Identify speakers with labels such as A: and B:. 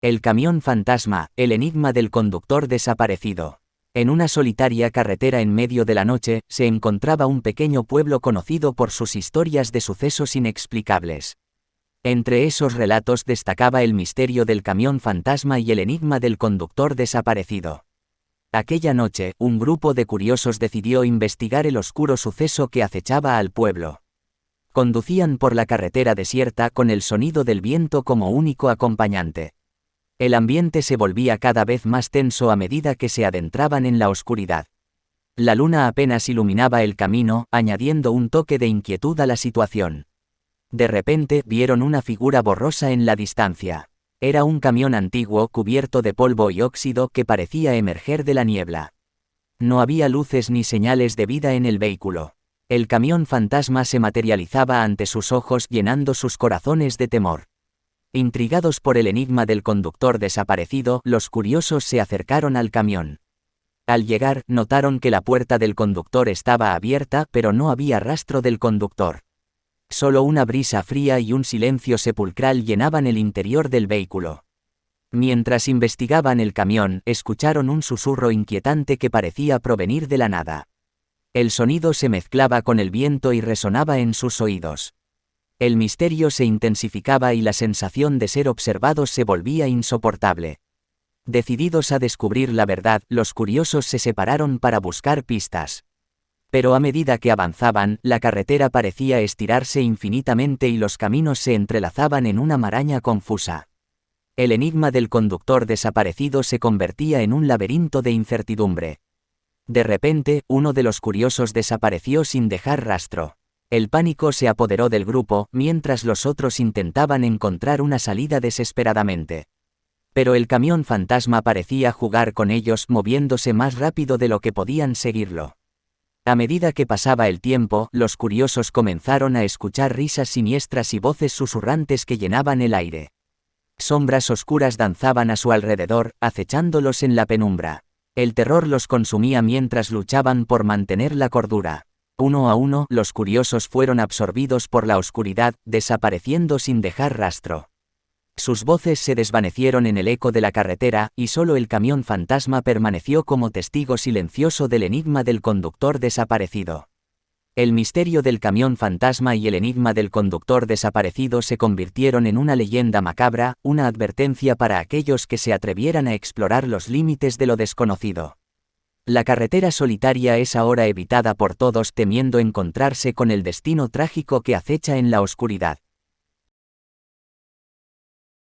A: El camión fantasma, el enigma del conductor desaparecido. En una solitaria carretera en medio de la noche, se encontraba un pequeño pueblo conocido por sus historias de sucesos inexplicables. Entre esos relatos destacaba el misterio del camión fantasma y el enigma del conductor desaparecido. Aquella noche, un grupo de curiosos decidió investigar el oscuro suceso que acechaba al pueblo. Conducían por la carretera desierta con el sonido del viento como único acompañante. El ambiente se volvía cada vez más tenso a medida que se adentraban en la oscuridad. La luna apenas iluminaba el camino, añadiendo un toque de inquietud a la situación. De repente, vieron una figura borrosa en la distancia. Era un camión antiguo cubierto de polvo y óxido que parecía emerger de la niebla. No había luces ni señales de vida en el vehículo. El camión fantasma se materializaba ante sus ojos, llenando sus corazones de temor. Intrigados por el enigma del conductor desaparecido, los curiosos se acercaron al camión. Al llegar, notaron que la puerta del conductor estaba abierta, pero no había rastro del conductor. Solo una brisa fría y un silencio sepulcral llenaban el interior del vehículo. Mientras investigaban el camión, escucharon un susurro inquietante que parecía provenir de la nada. El sonido se mezclaba con el viento y resonaba en sus oídos. El misterio se intensificaba y la sensación de ser observados se volvía insoportable. Decididos a descubrir la verdad, los curiosos se separaron para buscar pistas. Pero a medida que avanzaban, la carretera parecía estirarse infinitamente y los caminos se entrelazaban en una maraña confusa. El enigma del conductor desaparecido se convertía en un laberinto de incertidumbre. De repente, uno de los curiosos desapareció sin dejar rastro. El pánico se apoderó del grupo, mientras los otros intentaban encontrar una salida desesperadamente. Pero el camión fantasma parecía jugar con ellos, moviéndose más rápido de lo que podían seguirlo. A medida que pasaba el tiempo, los curiosos comenzaron a escuchar risas siniestras y voces susurrantes que llenaban el aire. Sombras oscuras danzaban a su alrededor, acechándolos en la penumbra. El terror los consumía mientras luchaban por mantener la cordura. Uno a uno, los curiosos fueron absorbidos por la oscuridad, desapareciendo sin dejar rastro. Sus voces se desvanecieron en el eco de la carretera, y solo el camión fantasma permaneció como testigo silencioso del enigma del conductor desaparecido. El misterio del camión fantasma y el enigma del conductor desaparecido se convirtieron en una leyenda macabra, una advertencia para aquellos que se atrevieran a explorar los límites de lo desconocido. La carretera solitaria es ahora evitada por todos, temiendo encontrarse con el destino trágico que acecha en la oscuridad.